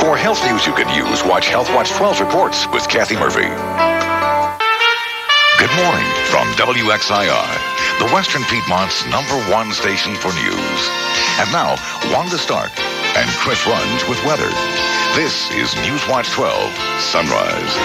For health news you can use, watch Health Watch 12 reports with Kathy Murphy. Good morning from WXII, the Western Piedmont's #1 station for news. And now, Wanda Starke and Chris Runge with weather. This is NewsWatch 12 Sunrise.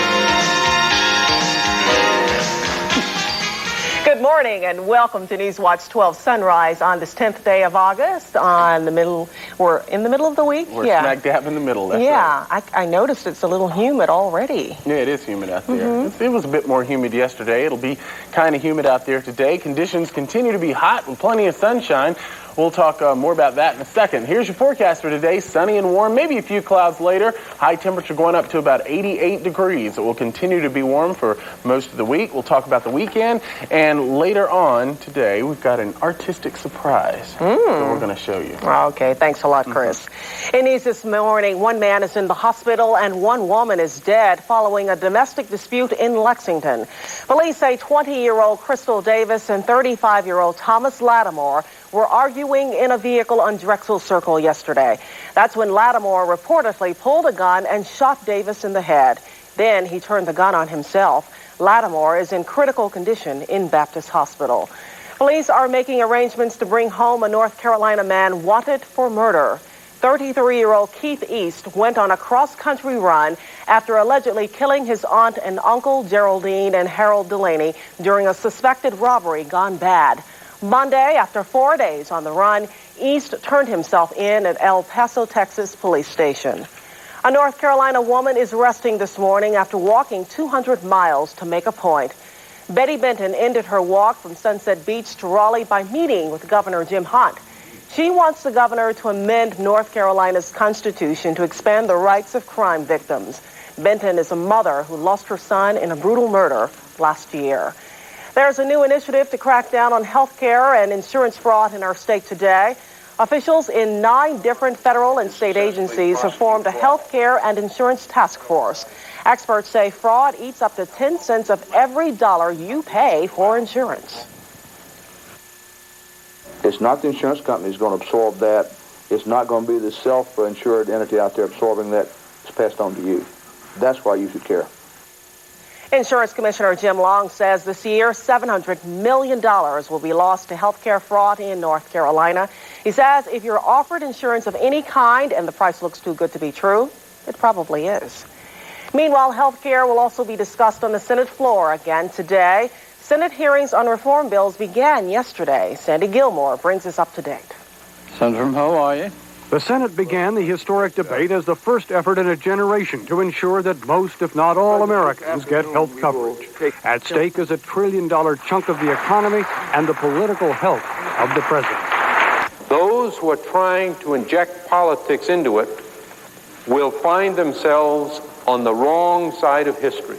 Good morning and welcome to NewsWatch 12 Sunrise on this 10th day of August. We're in the middle of the week. We're smack dab in the middle. That's right. I noticed it's a little humid already. Yeah, it is humid out there. It was a bit more humid yesterday. It'll be kind of humid out there today. Conditions continue to be hot with plenty of sunshine. We'll talk more about that in a second. Here's your forecast for today. Sunny and warm, maybe a few clouds later. High temperature going up to about 88 degrees. It will continue to be warm for most of the week. We'll talk about the weekend. And later on today, we've got an artistic surprise that we're going to show you. Okay, thanks a lot, Chris. In news this morning, one man is in the hospital and one woman is dead following a domestic dispute in Lexington. Police say 20-year-old Crystal Davis and 35-year-old Thomas Lattimore were arguing in a vehicle on Drexel Circle yesterday. That's when Lattimore reportedly pulled a gun and shot Davis in the head. Then he turned the gun on himself. Lattimore is in critical condition in Baptist Hospital. Police are making arrangements to bring home a North Carolina man wanted for murder. 33-year-old Keith East went on a cross-country run after allegedly killing his aunt and uncle, Geraldine and Harold Delaney, during a suspected robbery gone bad. Monday, after 4 days on the run, East turned himself in at El Paso, Texas police station. A North Carolina woman is resting this morning after walking 200 miles to make a point. Betty Benton ended her walk from Sunset Beach to Raleigh by meeting with Governor Jim Hunt. She wants the governor to amend North Carolina's constitution to expand the rights of crime victims. Benton is a mother who lost her son in a brutal murder last year. There's a new initiative to crack down on health care and insurance fraud in our state today. Officials in 9 different federal and state agencies have formed a health care and insurance task force. Experts say fraud eats up to 10 cents of every dollar you pay for insurance. It's not the insurance company who's going to absorb that. It's not going to be the self-insured entity out there absorbing that. It's passed on to you. That's why you should care. Insurance Commissioner Jim Long says this year $700 million will be lost to healthcare fraud in North Carolina. He says if you're offered insurance of any kind and the price looks too good to be true, it probably is. Meanwhile, healthcare will also be discussed on the Senate floor again today. Senate hearings on reform bills began yesterday. Sandy Gilmore brings us up to date. Senator, how are you? The Senate began the historic debate as the first effort in a generation to ensure that most, if not all, Americans get health coverage. At stake is a $1 trillion chunk of the economy and the political health of the president. Those who are trying to inject politics into it will find themselves on the wrong side of history,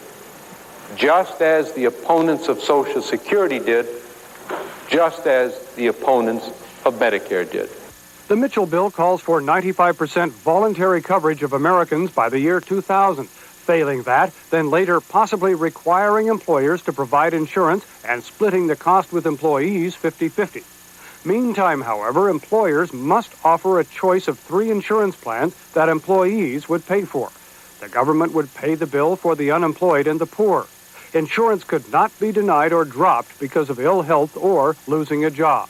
just as the opponents of Social Security did, just as the opponents of Medicare did. The Mitchell bill calls for 95% voluntary coverage of Americans by the year 2000. Failing that, then later possibly requiring employers to provide insurance and splitting the cost with employees 50-50. Meantime, however, employers must offer a choice of 3 insurance plans that employees would pay for. The government would pay the bill for the unemployed and the poor. Insurance could not be denied or dropped because of ill health or losing a job.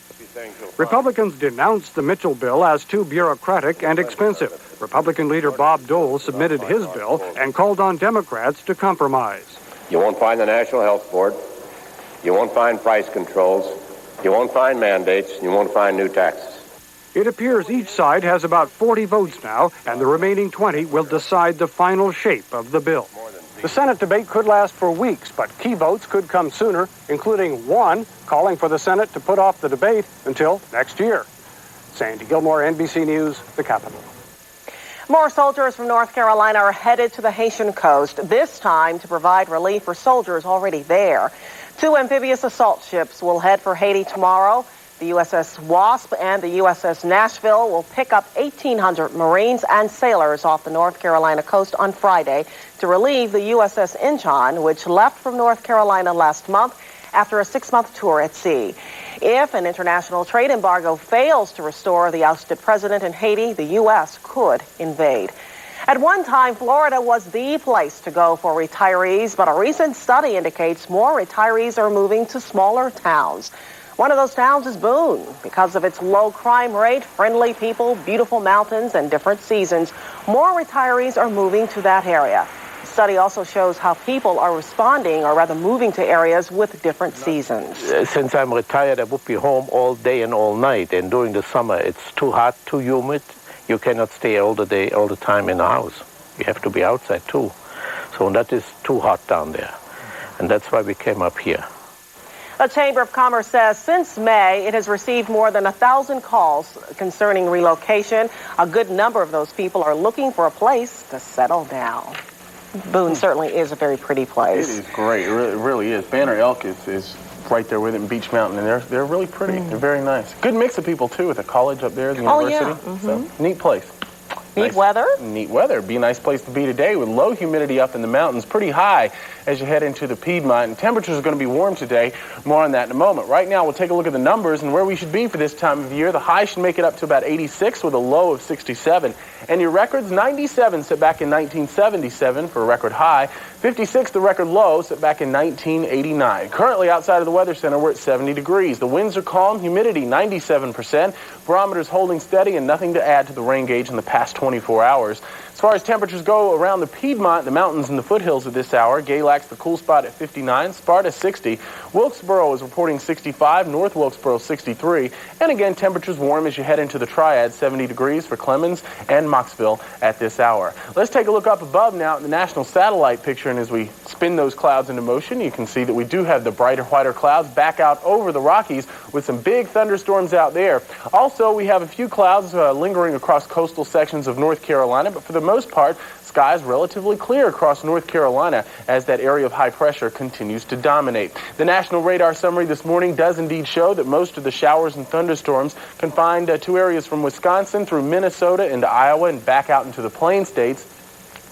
Republicans denounced the Mitchell bill as too bureaucratic and expensive. Republican leader Bob Dole submitted his bill and called on Democrats to compromise. You won't find the National Health Board. You won't find price controls. You won't find mandates. You won't find new taxes. It appears each side has about 40 votes now, and the remaining 20 will decide the final shape of the bill. The Senate debate could last for weeks, but key votes could come sooner, including one calling for the Senate to put off the debate until next year. Sandy Gilmore, NBC News, the Capitol. More soldiers from North Carolina are headed to the Haitian coast, this time to provide relief for soldiers already there. 2 amphibious assault ships will head for Haiti tomorrow. The USS Wasp and the USS Nashville will pick up 1,800 Marines and sailors off the North Carolina coast on Friday to relieve the USS Incheon, which left from North Carolina last month after a 6-month tour at sea. If an international trade embargo fails to restore the ousted president in Haiti, the U.S. could invade. At one time, Florida was the place to go for retirees, but a recent study indicates more retirees are moving to smaller towns. One of those towns is Boone. Because of its low crime rate, friendly people, beautiful mountains, and different seasons, more retirees are moving to that area. The study also shows how people are responding, or rather moving to areas with different seasons. Since I'm retired, I would be home all day and all night. And during the summer, it's too hot, too humid. You cannot stay all the time in the house. You have to be outside too. So that is too hot down there. And that's why we came up here. The Chamber of Commerce says since May, it has received more than 1,000 calls concerning relocation. A good number of those people are looking for a place to settle down. Boone certainly is a very pretty place. It is great. It really is. Banner Elk is right there with it in Beach Mountain, and they're really pretty. They're very nice. Good mix of people, too, with the college up there, the university. Yeah. So, neat place. Neat weather? Neat weather. Be a nice place to be today with low humidity up in the mountains, pretty high as you head into the Piedmont. And temperatures are going to be warm today. More on that in a moment. Right now, we'll take a look at the numbers and where we should be for this time of year. The high should make it up to about 86 with a low of 67. And your records, 97 set back in 1977 for a record high. 56, the record low, set back in 1989. Currently, outside of the Weather Center, we're at 70 degrees. The winds are calm, humidity 97%, barometers holding steady, and nothing to add to the rain gauge in the past 24 hours. As far as temperatures go around the Piedmont, the mountains and the foothills at this hour, Galax, the cool spot at 59, Sparta 60, Wilkesboro is reporting 65, North Wilkesboro 63, and again, temperatures warm as you head into the Triad, 70 degrees for Clemens and Moxville at this hour. Let's take a look up above now at the national satellite picture, and as we spin those clouds into motion, you can see that we do have the brighter, whiter clouds back out over the Rockies with some big thunderstorms out there. Also, we have a few clouds lingering across coastal sections of North Carolina, but for the most part, skies relatively clear across North Carolina as that area of high pressure continues to dominate. The National Radar Summary this morning does indeed show that most of the showers and thunderstorms confined to areas from Wisconsin through Minnesota into Iowa and back out into the Plain States.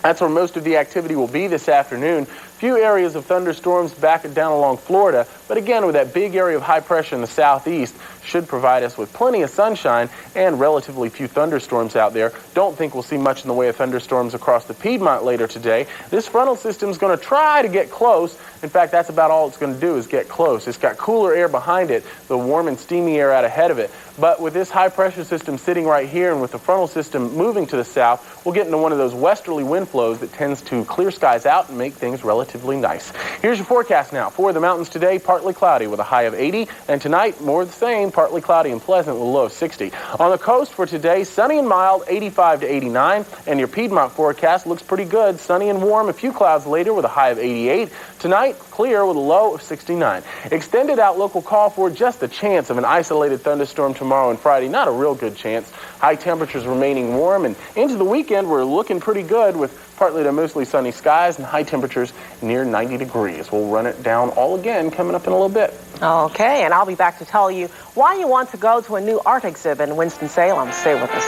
That's where most of the activity will be this afternoon. Few areas of thunderstorms back down along Florida, but again, with that big area of high pressure in the southeast, should provide us with plenty of sunshine and relatively few thunderstorms out there. Don't think we'll see much in the way of thunderstorms across the Piedmont later today. This frontal system is going to try to get close. In fact, that's about all it's going to do is get close. It's got cooler air behind it, the warm and steamy air out ahead of it. But with this high pressure system sitting right here and with the frontal system moving to the south, we'll get into one of those westerly wind flows that tends to clear skies out and make things relatively nice. Here's your forecast now. For the mountains today, partly cloudy with a high of 80, and tonight, more of the same, partly cloudy and pleasant with a low of 60. On the coast for today, sunny and mild, 85 to 89, and your Piedmont forecast looks pretty good, sunny and warm, a few clouds later with a high of 88. Tonight, clear with a low of 69. Extended out local call for just a chance of an isolated thunderstorm tomorrow and Friday. Not a real good chance. High temperatures remaining warm, and into the weekend, we're looking pretty good with partly to mostly sunny skies and high temperatures near 90 degrees. We'll run it down all again coming up in a little bit. Okay, and I'll be back to tell you why you want to go to a new art exhibit in Winston-Salem. Stay with us.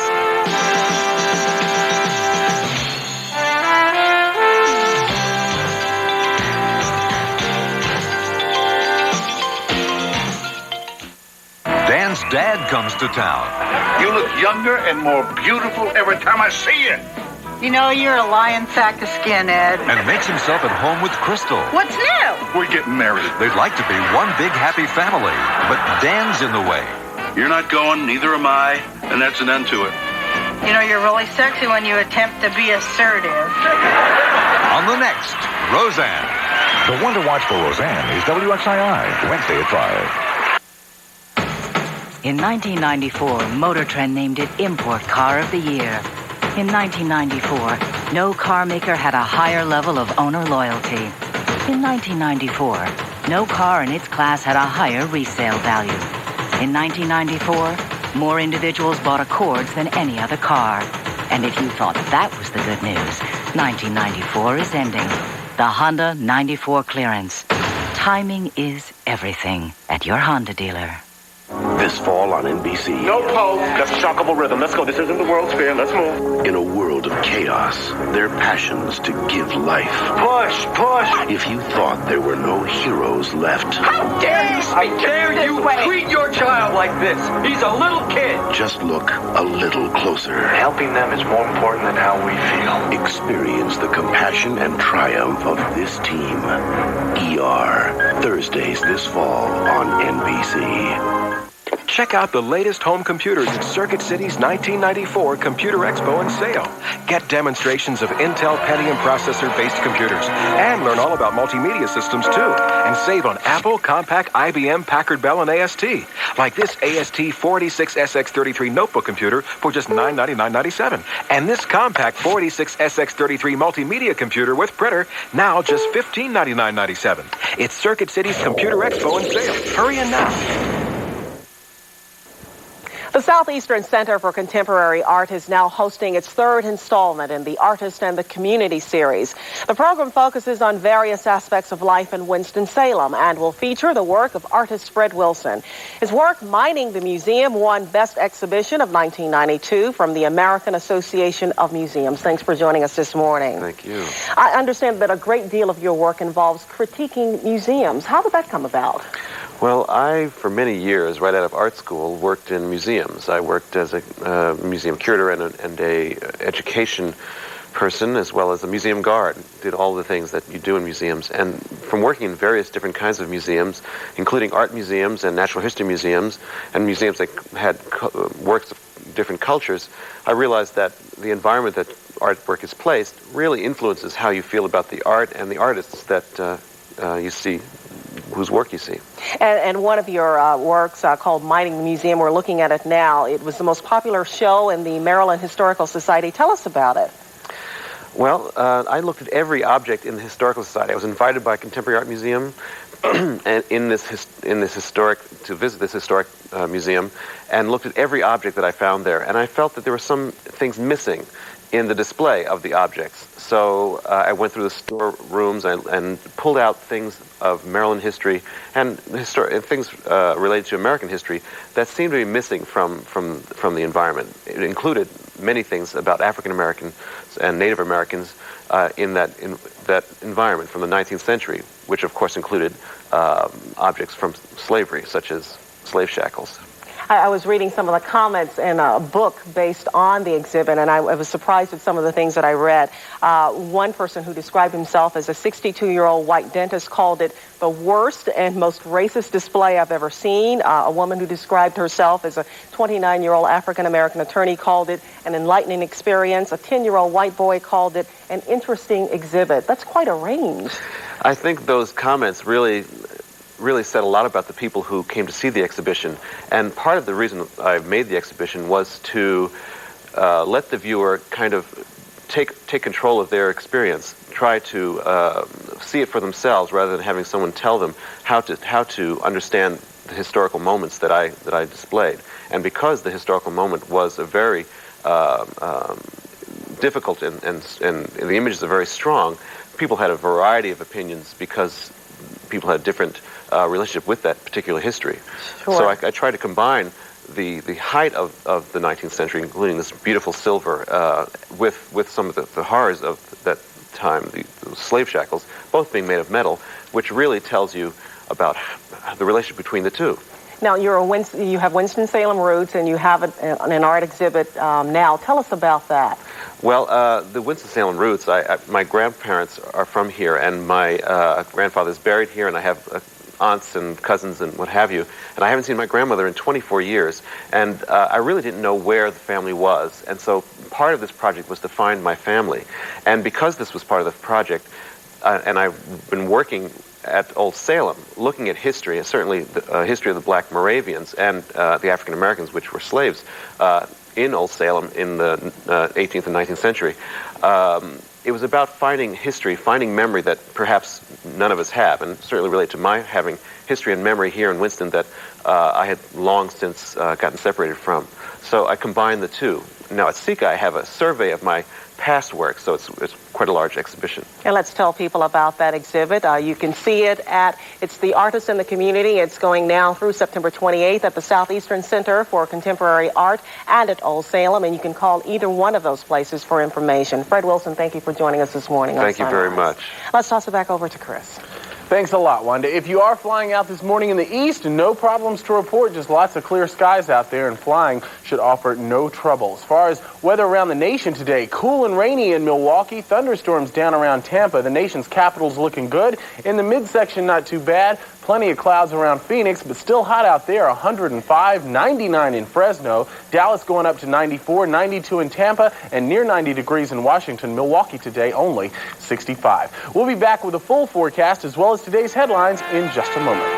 Dan's dad comes to town. You look younger and more beautiful every time I see you. You know, you're a lion sack of skin, Ed. And makes himself at home with Crystal. What's new? We're getting married. They'd like to be one big happy family, but Dan's in the way. You're not going, neither am I, and that's an end to it. You know, you're really sexy when you attempt to be assertive. On the next, Roseanne. The one to watch for Roseanne is WXII, Wednesday at 5. In 1994, Motor Trend named it Import Car of the Year. In 1994, no car maker had a higher level of owner loyalty. In 1994, no car in its class had a higher resale value. In 1994, more individuals bought Accords than any other car. And if you thought that was the good news, 1994 is ending. The Honda 94 clearance. Timing is everything at your Honda dealer. This fall on NBC. No pulse, just shockable rhythm. Let's go. This isn't the World's Fair. Let's move. In a world of chaos, their passions to give life. Push, push. If you thought there were no heroes left. How dare you speak this way? Treat your child like this. He's a little kid. Just look a little closer. Helping them is more important than how we feel. Experience the compassion and triumph of this team. ER. Thursdays this fall on NBC. Check out the latest home computers at Circuit City's 1994 Computer Expo and Sale. Get demonstrations of Intel Pentium processor-based computers and learn all about multimedia systems, too. And save on Apple, Compaq, IBM, Packard Bell, and AST. Like this AST 46SX33 notebook computer for just $999.97. And this Compaq 46SX33 multimedia computer with printer, now just $1599.97. It's Circuit City's Computer Expo and Sale. Hurry in now. The Southeastern Center for Contemporary Art is now hosting its third installment in the Artist and the Community series. The program focuses on various aspects of life in Winston-Salem and will feature the work of artist Fred Wilson. His work, Mining the Museum, won Best Exhibition of 1992 from the American Association of Museums. Thanks for joining us this morning. Thank you. I understand that a great deal of your work involves critiquing museums. How did that come about? Well, I, for many years, right out of art school, worked in museums. I worked as a museum curator and a education person, as well as a museum guard. Did all the things that you do in museums. And from working in various different kinds of museums, including art museums and natural history museums, and museums that had works of different cultures, I realized that the environment that artwork is placed really influences how you feel about the art and the artists that you see, whose work you see. And one of your works called Mining the Museum, we're looking at it now. It was the most popular show in the Maryland Historical Society. Tell us about it. Well, I looked at every object in the Historical Society. I was invited by a Contemporary Art Museum and to visit this historic museum, and looked at every object that I found there. And I felt that there were some things missing in the display of the objects. So I went through the storerooms and pulled out things of Maryland history and things related to American history that seemed to be missing from the environment. It included many things about African Americans and Native Americans in that environment from the 19th century, which of course included objects from slavery, such as slave shackles. I was reading some of the comments in a book based on the exhibit, and I was surprised at some of the things that I read. One person who described himself as a 62-year-old white dentist called it the worst and most racist display I've ever seen. A woman who described herself as a 29-year-old African-American attorney called it an enlightening experience. A 10-year-old white boy called it an interesting exhibit. That's quite a range. I think those comments really said a lot about the people who came to see the exhibition. And part of the reason I made the exhibition was to let the viewer kind of take control of their experience, try to see it for themselves rather than having someone tell them how to understand the historical moments that I displayed. And because the historical moment was a very difficult and the images are very strong, people had a variety of opinions because people had different relationship with that particular history. Sure. So I try to combine the height of the 19th century, including this beautiful silver, with some of the horrors of that time, the slave shackles, both being made of metal, which really tells you about the relationship between the two. Now, you have Winston-Salem roots, and you have an art exhibit now. Tell us about that. Well, the Winston-Salem roots, my grandparents are from here, and my grandfather's buried here, and I have aunts and cousins and what have you, and I haven't seen my grandmother in 24 years, and I really didn't know where the family was, and so part of this project was to find my family. And because this was part of the project, and I've been working at Old Salem, looking at history, certainly the history of the black Moravians and the African Americans, which were slaves in Old Salem in the 18th and 19th century. It was about finding history, finding memory that perhaps none of us have, and certainly relate to my having history and memory here in Winston that I had long since gotten separated from. So I combined the two. Now at Starke, I have a survey of my past work, so it's quite a large exhibition. And let's tell people about that exhibit. You can see it it's the Artists in the Community. It's going now through September 28th at the Southeastern Center for Contemporary Art and at Old Salem, and you can call either one of those places for information. Fred Wilson, thank you for joining us this morning. Thank you very much. Let's toss it back over to Chris. Thanks a lot, Wanda. If you are flying out this morning in the east, no problems to report. Just lots of clear skies out there, and flying should offer no trouble. As far as weather around the nation today, cool and rainy in Milwaukee, thunderstorms down around Tampa. The nation's capital's looking good. In the midsection, not too bad. Plenty of clouds around Phoenix, but still hot out there. 105, 99 in Fresno. Dallas going up to 94, 92 in Tampa, and near 90 degrees in Washington. Milwaukee today only 65. We'll be back with a full forecast as well as today's headlines in just a moment.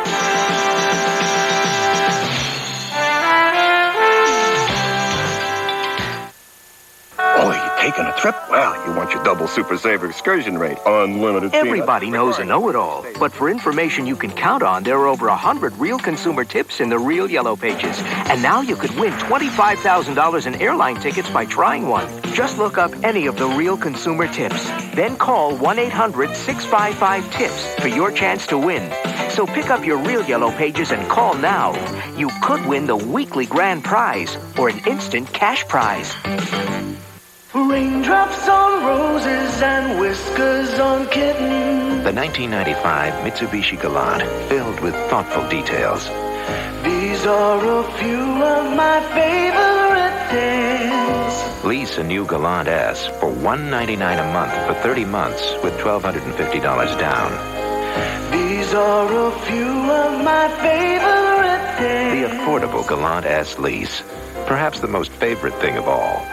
Oh, you taking a trip? Well, you want your double super saver excursion rate. Unlimited. Everybody knows a know-it-all, but for information you can count on, there are over 100 real consumer tips in the Real Yellow Pages. And now you could win $25,000 in airline tickets by trying one. Just look up any of the real consumer tips. Then call 1-800-655-TIPS for your chance to win. So pick up your Real Yellow Pages and call now. You could win the weekly grand prize or an instant cash prize. Raindrops on roses and whiskers on kittens. The 1995 Mitsubishi Galant, filled with thoughtful details. These are a few of my favorite days. Lease a new Galant S for $199 a month for 30 months with $1,250 down. These are a few of my favorite days. The affordable Galant S lease. Perhaps the most favorite thing of all.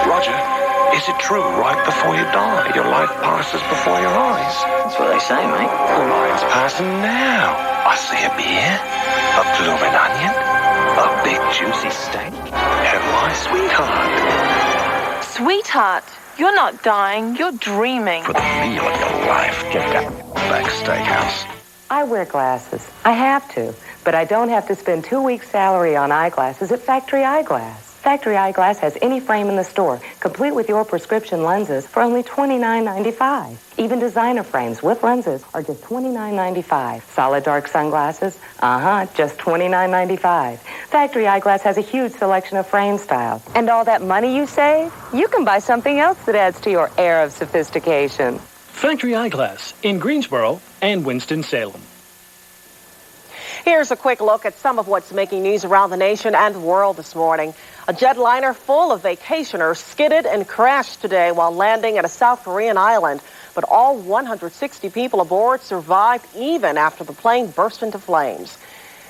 Roger, is it true right before you die, your life passes before your eyes? That's what they say, mate. Well, mine's passing now. I see a beer, a blooming onion, a big juicy steak, and my sweetheart. Sweetheart, you're not dying, you're dreaming. For the meal of your life, get that back steakhouse. I wear glasses. I have to, but I don't have to spend 2 weeks' salary on eyeglasses at Factory Eyeglass. Factory Eyeglass has any frame in the store, complete with your prescription lenses, for only $29.95. Even designer frames with lenses are just $29.95. Solid dark sunglasses? Just $29.95. Factory Eyeglass has a huge selection of frame styles. And all that money you save, you can buy something else that adds to your air of sophistication. Factory Eyeglass in Greensboro and Winston-Salem. Here's a quick look at some of what's making news around the nation and the world this morning. A jetliner full of vacationers skidded and crashed today while landing at a South Korean island. But all 160 people aboard survived even after the plane burst into flames.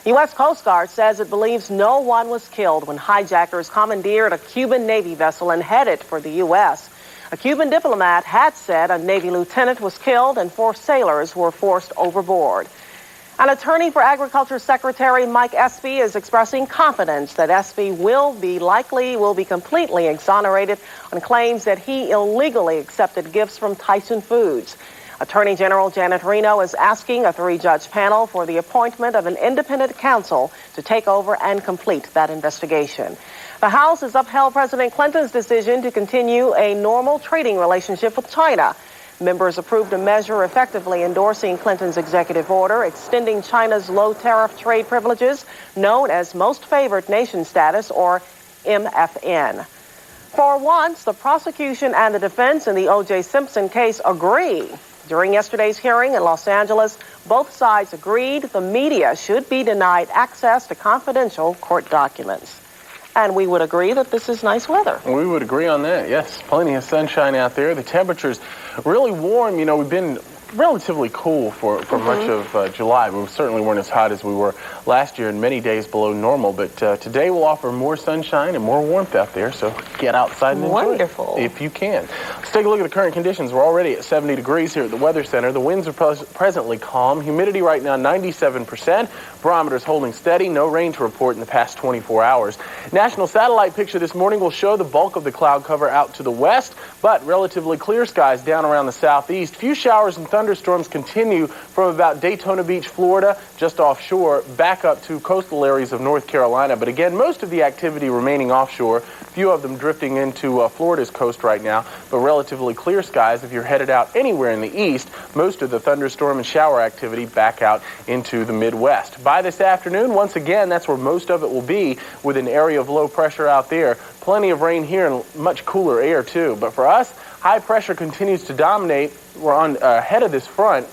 U.S. Coast Guard says it believes no one was killed when hijackers commandeered a Cuban Navy vessel and headed for the U.S. A Cuban diplomat had said a Navy lieutenant was killed and 4 sailors were forced overboard. An attorney for Agriculture Secretary Mike Espy is expressing confidence that Espy will be completely exonerated on claims that he illegally accepted gifts from Tyson Foods. Attorney General Janet Reno is asking a 3-judge panel for the appointment of an independent counsel to take over and complete that investigation. The House has upheld President Clinton's decision to continue a normal trading relationship with China. Members approved a measure effectively endorsing Clinton's executive order extending China's low-tariff trade privileges, known as Most Favored Nation status, or MFN. For once, the prosecution and the defense in the O.J. Simpson case agree. During yesterday's hearing in Los Angeles, both sides agreed the media should be denied access to confidential court documents. And we would agree that this is nice weather. We would agree on that, yes. Plenty of sunshine out there. The temperature's really warm. You know, we've been relatively cool for much of July. We certainly weren't as hot as we were last year and many days below normal. But today will offer more sunshine and more warmth out there. So get outside and enjoy it if you can. take a look at the current conditions. We're already at 70 degrees here at the Weather Center. The winds are presently calm. Humidity right now 97%. Barometers holding steady. No rain to report in the past 24 hours. National satellite picture this morning will show the bulk of the cloud cover out to the west, but relatively clear skies down around the southeast. Few showers and thunderstorms continue from about Daytona Beach, Florida, just offshore, back up to coastal areas of North Carolina. But again, most of the activity remaining offshore. Few of them drifting into Florida's coast right now, but relatively clear skies if you're headed out anywhere in the east. Most of the thunderstorm and shower activity back out into the Midwest. By this afternoon, once again, that's where most of it will be, with an area of low pressure out there. Plenty of rain here and much cooler air too. But for us, high pressure continues to dominate. We're on ahead of this front.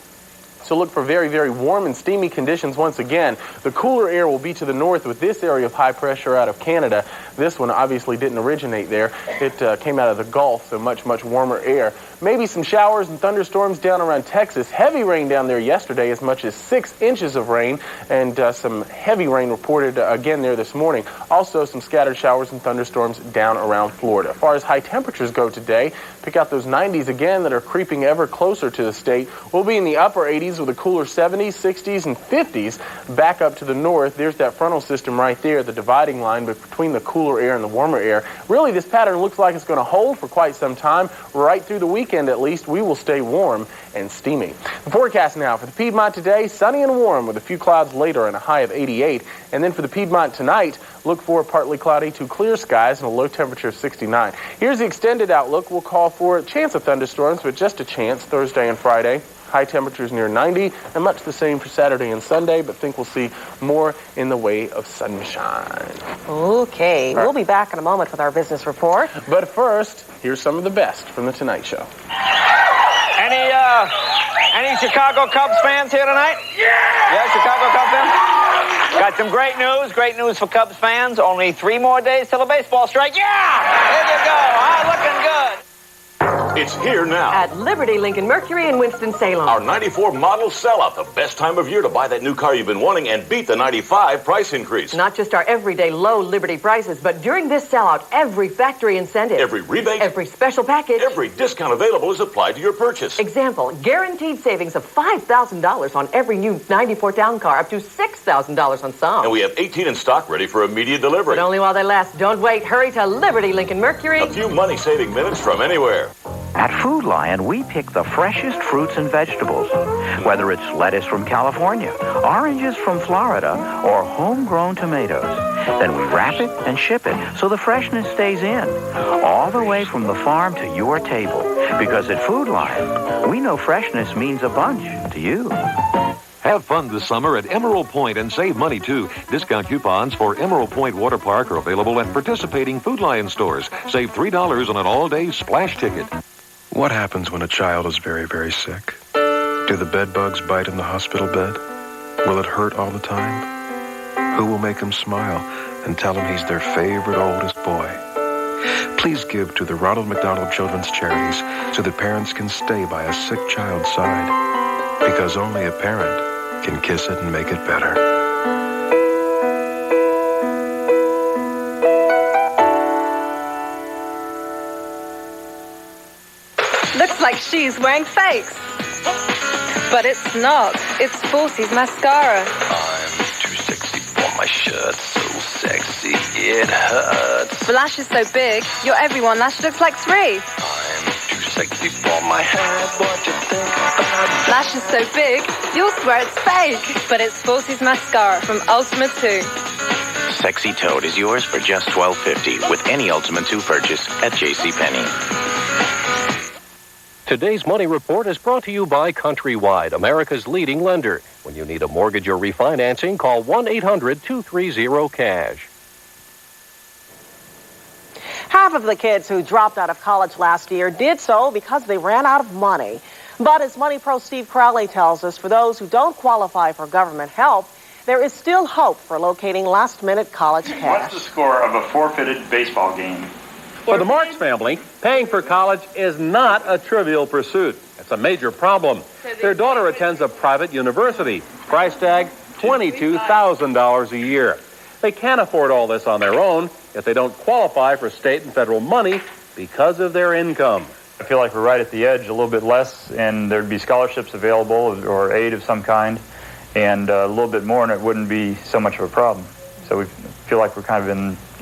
So look for very, very warm and steamy conditions once again. The cooler air will be to the north with this area of high pressure out of Canada. This one obviously didn't originate there. It came out of the Gulf, so much, much warmer air. Maybe some showers and thunderstorms down around Texas. Heavy rain down there yesterday, as much as 6 inches of rain, and some heavy rain reported again there this morning. Also some scattered showers and thunderstorms down around Florida. As far as high temperatures go today, pick out those 90s again that are creeping ever closer to the state. We'll be in the upper 80s with a cooler 70s, 60s, and 50s back up to the north. There's that frontal system right there, the dividing line between the cooler air and the warmer air. Really, this pattern looks like it's going to hold for quite some time. Right through the weekend, at least, we will stay warm and steamy. The forecast now for the Piedmont today, sunny and warm with a few clouds later and a high of 88. And then for the Piedmont tonight, look for partly cloudy to clear skies and a low temperature of 69. Here's the extended outlook. We'll call for a chance of thunderstorms, but just a chance Thursday and Friday. High temperatures near 90, and much the same for Saturday and Sunday, but think we'll see more in the way of sunshine. Okay, we'll be back in a moment with our business report. But first, here's some of the best from The Tonight Show. Any Chicago Cubs fans here tonight? Yeah, Chicago Cubs fans? Got some great news for Cubs fans. Only 3 more days till the baseball strike. Yeah! There you go. Looking good. It's here now. At Liberty Lincoln Mercury in Winston-Salem. Our 94 model sellout, the best time of year to buy that new car you've been wanting and beat the 95 price increase. Not just our everyday low Liberty prices, but during this sellout, every factory incentive, every rebate, every special package, every discount available is applied to your purchase. Example, guaranteed savings of $5,000 on every new 94 town car, up to $6,000 on some. And we have 18 in stock ready for immediate delivery. But only while they last. Don't wait. Hurry to Liberty Lincoln Mercury. A few money-saving minutes from anywhere. At Food Lion, we pick the freshest fruits and vegetables. Whether it's lettuce from California, oranges from Florida, or homegrown tomatoes. Then we wrap it and ship it so the freshness stays in. All the way from the farm to your table. Because at Food Lion, we know freshness means a bunch to you. Have fun this summer at Emerald Point and save money, too. Discount coupons for Emerald Point Water Park are available at participating Food Lion stores. Save $3 on an all-day splash ticket. What happens when a child is very, very sick? Do the bed bugs bite in the hospital bed? Will it hurt all the time? Who will make him smile and tell him he's their favorite oldest boy? Please give to the Ronald McDonald Children's Charities so that parents can stay by a sick child's side. Because only a parent can kiss it and make it better. Looks like she's wearing fakes. But it's not. It's Forsy's mascara. I'm too sexy for my shirt. So sexy, it hurts. The lash is so big, your everyone lash looks like 3. I'm too sexy for my head. What you think about Lash is so big, you'll swear it's fake. But it's Forsy's mascara from Ultima 2. Sexy Toad is yours for just $12.50 with any Ultima 2 purchase at JCPenney. Today's Money Report is brought to you by Countrywide, America's leading lender. When you need a mortgage or refinancing, call 1-800-230-CASH. Half of the kids who dropped out of college last year did so because they ran out of money. But as Money Pro Steve Crowley tells us, for those who don't qualify for government help, there is still hope for locating last-minute college cash. What's the score of a forfeited baseball game? For the Marks family, paying for college is not a trivial pursuit. It's a major problem. Their daughter attends a private university. Price tag, $22,000 a year. They can't afford all this on their own if they don't qualify for state and federal money because of their income. I feel like we're right at the edge, a little bit less, and there'd be scholarships available or aid of some kind, and a little bit more, and it wouldn't be so much of a problem. So we feel like we're kind of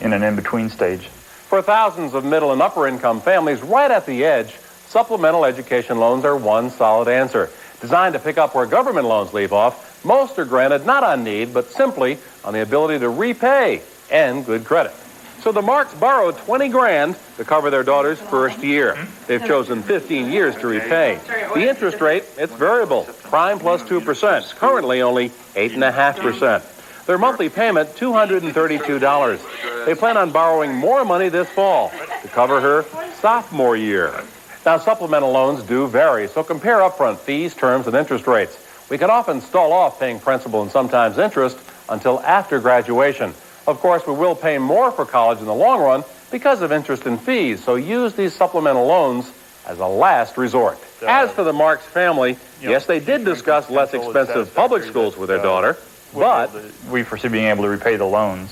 in an in-between stage. For thousands of middle and upper income families right at the edge, supplemental education loans are one solid answer. Designed to pick up where government loans leave off, most are granted not on need, but simply on the ability to repay and good credit. So the Marks borrowed $20,000 to cover their daughter's first year. They've chosen 15 years to repay. The interest rate, it's variable, prime plus 2%, currently only 8.5%. Their monthly payment, $232. They plan on borrowing more money this fall to cover her sophomore year. Now, supplemental loans do vary, so compare upfront fees, terms, and interest rates. We can often stall off paying principal and sometimes interest until after graduation. Of course, we will pay more for college in the long run because of interest and fees, so use these supplemental loans as a last resort. As for the Marks family, yes, they did discuss less expensive public schools with their daughter, but we foresee being able to repay the loans.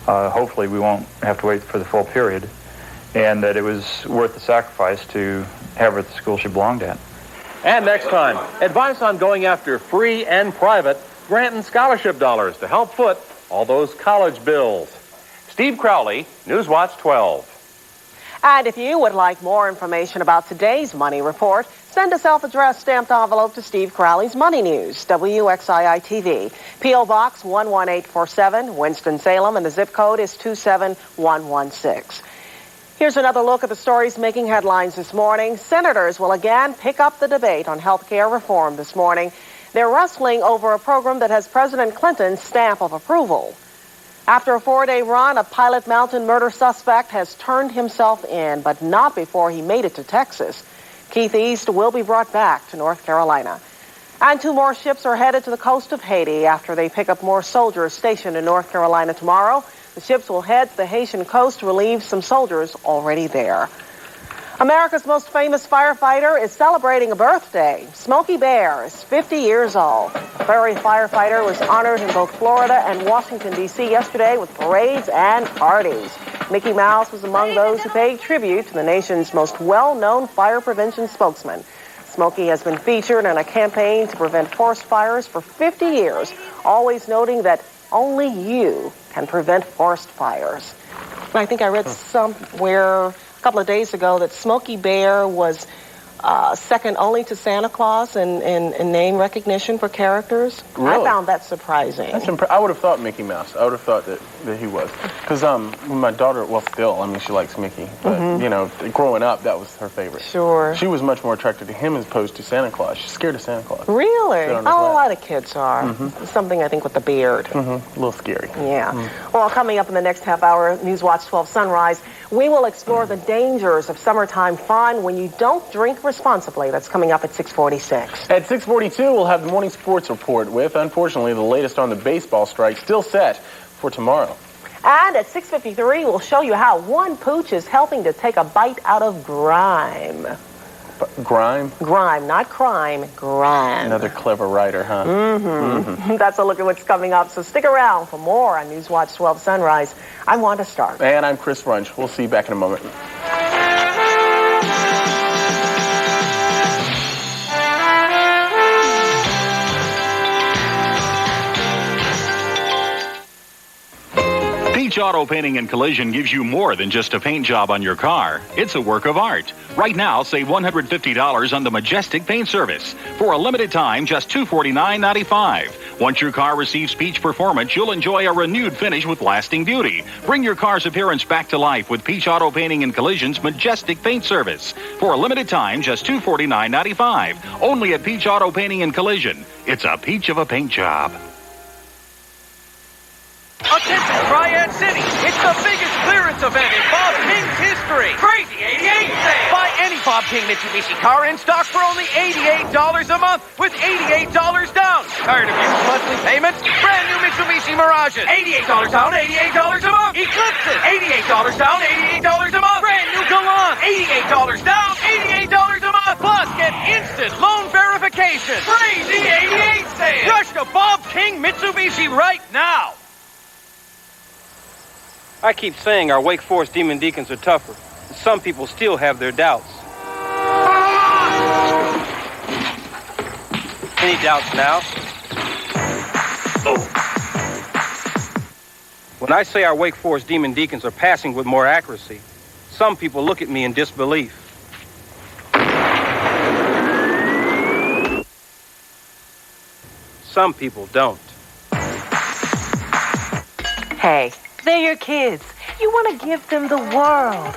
Hopefully we won't have to wait for the full period, and that it was worth the sacrifice to have her at the school she belonged at. And next time, advice on going after free and private grant and scholarship dollars to help foot all those college bills. Steve Crowley, NewsWatch 12. And if you would like more information about today's Money Report, send a self-addressed stamped envelope to Steve Crowley's Money News, WXII-TV. P.O. Box 11847, Winston-Salem, and the zip code is 27116. Here's another look at the stories making headlines this morning. Senators will again pick up the debate on health care reform this morning. They're wrestling over a program that has President Clinton's stamp of approval. After a 4-day run, a Pilot Mountain murder suspect has turned himself in, but not before he made it to Texas. Keith East will be brought back to North Carolina. And 2 more ships are headed to the coast of Haiti after they pick up more soldiers stationed in North Carolina tomorrow. The ships will head to the Haitian coast to relieve some soldiers already there. America's most famous firefighter is celebrating a birthday. Smokey Bear is 50 years old. The prairie firefighter was honored in both Florida and Washington, D.C. yesterday with parades and parties. Mickey Mouse was among those who paid tribute to the nation's most well-known fire prevention spokesman. Smokey has been featured in a campaign to prevent forest fires for 50 years, always noting that only you can prevent forest fires. And I think I read somewhere a couple of days ago that Smokey Bear was second only to Santa Claus in name recognition for characters. Really? I found that surprising. That's I would have thought Mickey Mouse. I would have thought that he was. Because my daughter, well, still, I mean, she likes Mickey. But, you know, growing up, that was her favorite. Sure. She was much more attracted to him as opposed to Santa Claus. She's scared of Santa Claus. Really? A lot of kids are. Something, I think, with the beard. A little scary. Yeah. Well, coming up in the next half hour, NewsWatch 12 Sunrise, we will explore the dangers of summertime fun when you don't drink responsibly. That's coming up at 6:46. At 6:42, we'll have the morning sports report with, unfortunately, the latest on the baseball strike still set for tomorrow. And at 6:53, we'll show you how one pooch is helping to take a bite out of grime. Grime? Grime, not crime, grime. Another clever writer, huh? That's a look at what's coming up. So stick around for more on NewsWatch 12 Sunrise. I'm Wanda Starke. And I'm Chris Runge. We'll see you back in a moment. Peach Auto Painting and Collision gives you more than just a paint job on your car. It's a work of art. Right now, save $150 on the Majestic Paint Service. For a limited time, just $249.95. Once your car receives Peach Performance, you'll enjoy a renewed finish with lasting beauty. Bring your car's appearance back to life with Peach Auto Painting and Collision's Majestic Paint Service. For a limited time, just $249.95. Only at Peach Auto Painting and Collision. It's a peach of a paint job. Attention, Triad City! It's the biggest clearance event in Bob King's history! Crazy 88 sale! Buy any Bob King Mitsubishi car in stock for only $88 a month with $88 down! Tired of huge monthly payments? Brand new Mitsubishi Mirages! $88 down, $88 a month! Eclipses! $88 down, $88 a month! Brand new Galant! $88 down, $88 a month! Plus, get instant loan verification! Crazy 88 sale! Rush to Bob King Mitsubishi right now! I keep saying our Wake Forest Demon Deacons are tougher, and some people still have their doubts. Any doubts now? When I say our Wake Forest Demon Deacons are passing with more accuracy, some people look at me in disbelief. Some people don't. Hey, they're your kids. You want to give them the world.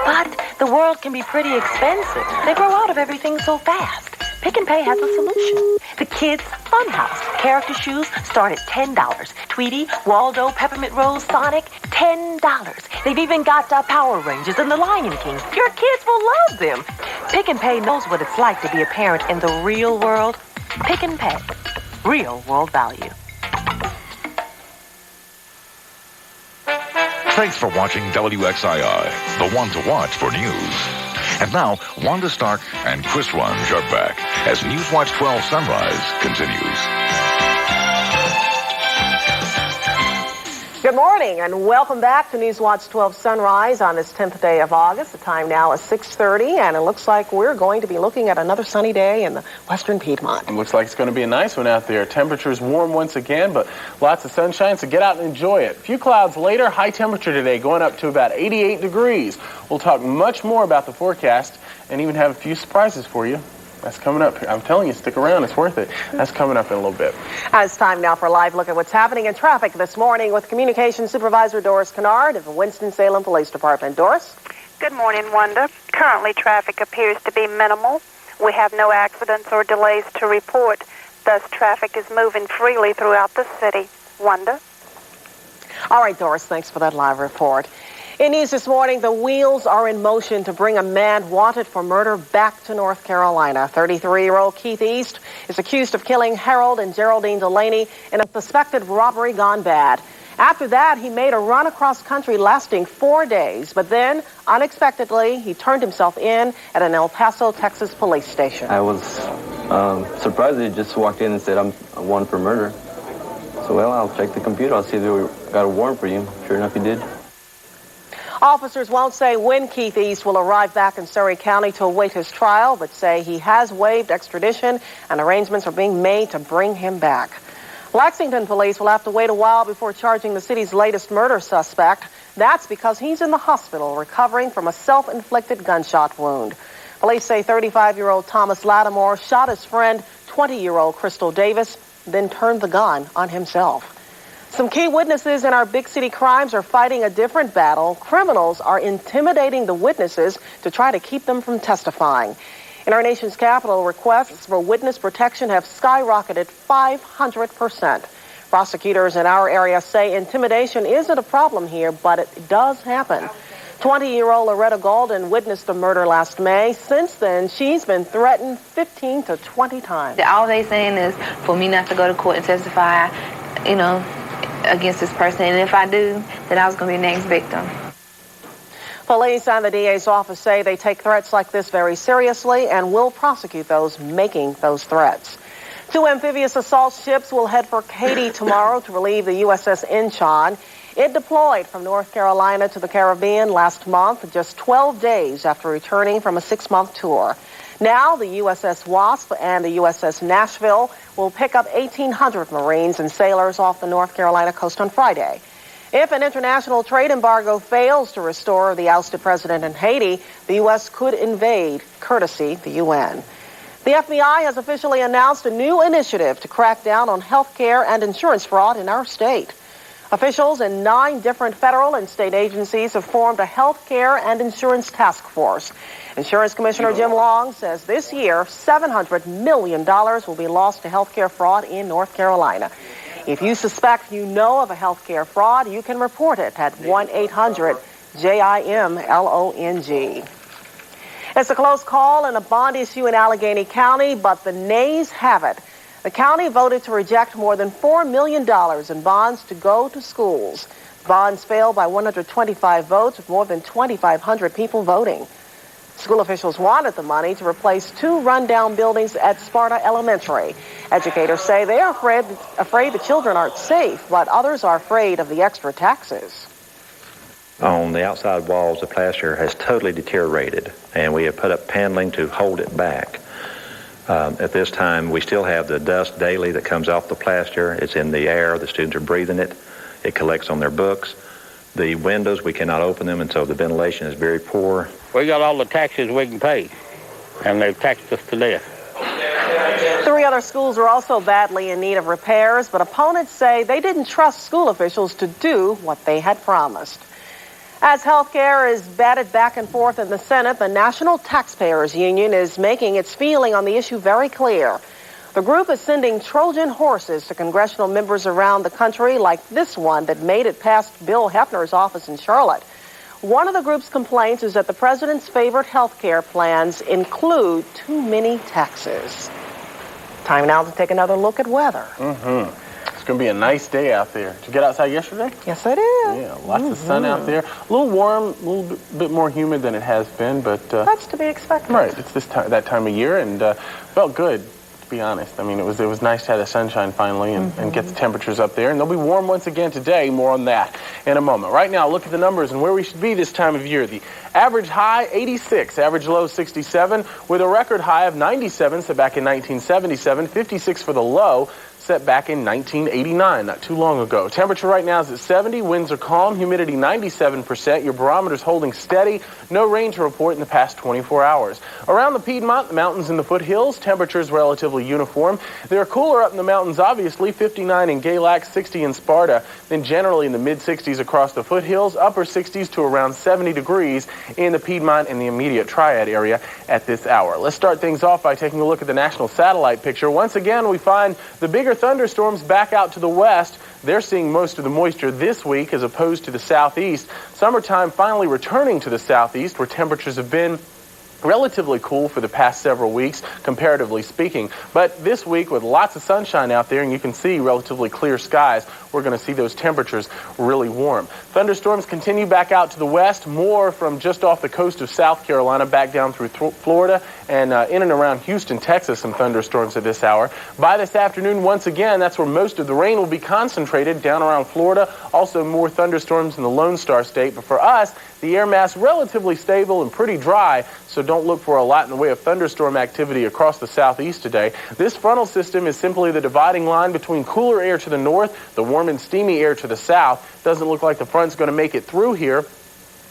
But the world can be pretty expensive. They grow out of everything so fast. Pick and Pay has a solution. The Kids Funhouse. Character shoes start at $10. Tweety, Waldo, Peppermint Rose, Sonic, $10. They've even got Power Rangers and the Lion King. Your kids will love them. Pick and Pay knows what it's like to be a parent in the real world. Pick and Pay. Real world value. Thanks for watching WXII, the one to watch for news. And now, Wanda Starke and Chris Runge are back as NewsWatch 12 Sunrise continues. Good morning and welcome back to NewsWatch 12 Sunrise on this 10th day of August. The time now is 6:30 and it looks like we're going to be looking at another sunny day in the western Piedmont. It looks like it's going to be a nice one out there. Temperatures warm once again, but lots of sunshine, so get out and enjoy it. A few clouds later, high temperature today going up to about 88 degrees. We'll talk much more about the forecast and even have a few surprises for you. That's coming up. I'm telling you, stick around. It's worth it. That's coming up in a little bit. It's time now for a live look at what's happening in traffic this morning with Communications Supervisor Doris Kennard of the Winston-Salem Police Department. Doris? Good morning, Wanda. Currently, traffic appears to be minimal. We have no accidents or delays to report. Thus, traffic is moving freely throughout the city. Wanda? All right, Doris. Thanks for that live report. In news this morning, the wheels are in motion to bring a man wanted for murder back to North Carolina. 33-year-old Keith East is accused of killing Harold and Geraldine Delaney in a suspected robbery gone bad. After that, he made a run across country lasting 4 days, but then, unexpectedly, he turned himself in at an El Paso, Texas police station. I was surprised that he just walked in and said, I'm wanted for murder. So, well, I'll check the computer. I'll see if they got a warrant for you. Sure enough, he did. Officers won't say when Keith East will arrive back in Surrey County to await his trial, but say he has waived extradition and arrangements are being made to bring him back. Lexington police will have to wait a while before charging the city's latest murder suspect. That's because he's in the hospital recovering from a self-inflicted gunshot wound. Police say 35-year-old Thomas Lattimore shot his friend, 20-year-old Crystal Davis, then turned the gun on himself. Some key witnesses in our big city crimes are fighting a different battle. Criminals are intimidating the witnesses to try to keep them from testifying. In our nation's capital, requests for witness protection have skyrocketed 500%. Prosecutors in our area say intimidation isn't a problem here, but it does happen. 20-year-old Loretta Golden witnessed the murder last May. Since then, she's been threatened 15 to 20 times. All they saying is for me not to go to court and testify, against this person, and if I do, then I was going to be the next victim. Police and the DA's office say they take threats like this very seriously and will prosecute those making those threats. 2 amphibious assault ships will head for Haiti tomorrow to relieve the USS Incheon. It deployed from North Carolina to the Caribbean last month, just 12 days after returning from a 6-month tour. Now, the USS Wasp and the USS Nashville will pick up 1,800 Marines and sailors off the North Carolina coast on Friday. If an international trade embargo fails to restore the ousted president in Haiti, the U.S. could invade, courtesy the UN. The FBI has officially announced a new initiative to crack down on health care and insurance fraud in our state. Officials in 9 different federal and state agencies have formed a health care and insurance task force. Insurance Commissioner Jim Long says this year, $700 million will be lost to health care fraud in North Carolina. If you suspect you know of a health care fraud, you can report it at 1-800-JIMLONG. It's a close call in a bond issue in Allegheny County, but the nays have it. The county voted to reject more than $4 million in bonds to go to schools. Bonds failed by 125 votes, with more than 2,500 people voting. School officials wanted the money to replace 2 rundown buildings at Sparta Elementary. Educators say they are afraid the children aren't safe, but others are afraid of the extra taxes. On the outside walls, the plaster has totally deteriorated, and we have put up paneling to hold it back. At this time, we still have the dust daily that comes off the plaster. It's in the air. The students are breathing it. It collects on their books. The windows, we cannot open them, and so the ventilation is very poor. We got all the taxes we can pay, and they've taxed us to death. 3 other schools are also badly in need of repairs, but opponents say they didn't trust school officials to do what they had promised. As health care is batted back and forth in the Senate, the National Taxpayers Union is making its feeling on the issue very clear. The group is sending Trojan horses to congressional members around the country, like this one that made it past Bill Hefner's office in Charlotte. One of the group's complaints is that the president's favorite health care plans include too many taxes. Time now to take another look at weather. It's going to be a nice day out there. Did you get outside yesterday? Yes, I did. Yeah, lots of sun out there. A little warm, a little bit more humid than it has been, but... that's to be expected. Right, it's that time of year, and felt good, to be honest. I mean, it was nice to have the sunshine finally and get the temperatures up there, and they'll be warm once again today. More on that in a moment. Right now, look at the numbers and where we should be this time of year. The average high, 86. Average low, 67, with a record high of 97 set back in 1977, 56 for the low, set back in 1989, not too long ago. Temperature right now is at 70. Winds are calm. Humidity 97%. Your barometer's holding steady. No rain to report in the past 24 hours. Around the Piedmont, the mountains and the foothills, temperatures relatively uniform. They're cooler up in the mountains, obviously. 59 in Galax, 60 in Sparta. Then generally in the mid-60s across the foothills. Upper 60s to around 70 degrees in the Piedmont and the immediate Triad area at this hour. Let's start things off by taking a look at the national satellite picture. Once again, we find the bigger thunderstorms back out to the west. They're seeing most of the moisture this week as opposed to the southeast. Summertime finally returning to the southeast, where temperatures have been relatively cool for the past several weeks, comparatively speaking. But this week, with lots of sunshine out there, and you can see relatively clear skies, we're going to see those temperatures really warm. Thunderstorms continue back out to the west, more from just off the coast of South Carolina back down through Florida and in and around Houston, Texas, some thunderstorms at this hour. By this afternoon, once again, that's where most of the rain will be concentrated, down around Florida. Also more thunderstorms in the Lone Star State. But for us, the air mass relatively stable and pretty dry, so don't look for a lot in the way of thunderstorm activity across the southeast today. This frontal system is simply the dividing line between cooler air to the north, the warm and steamy air to the south. Doesn't look like the front's going to make it through here.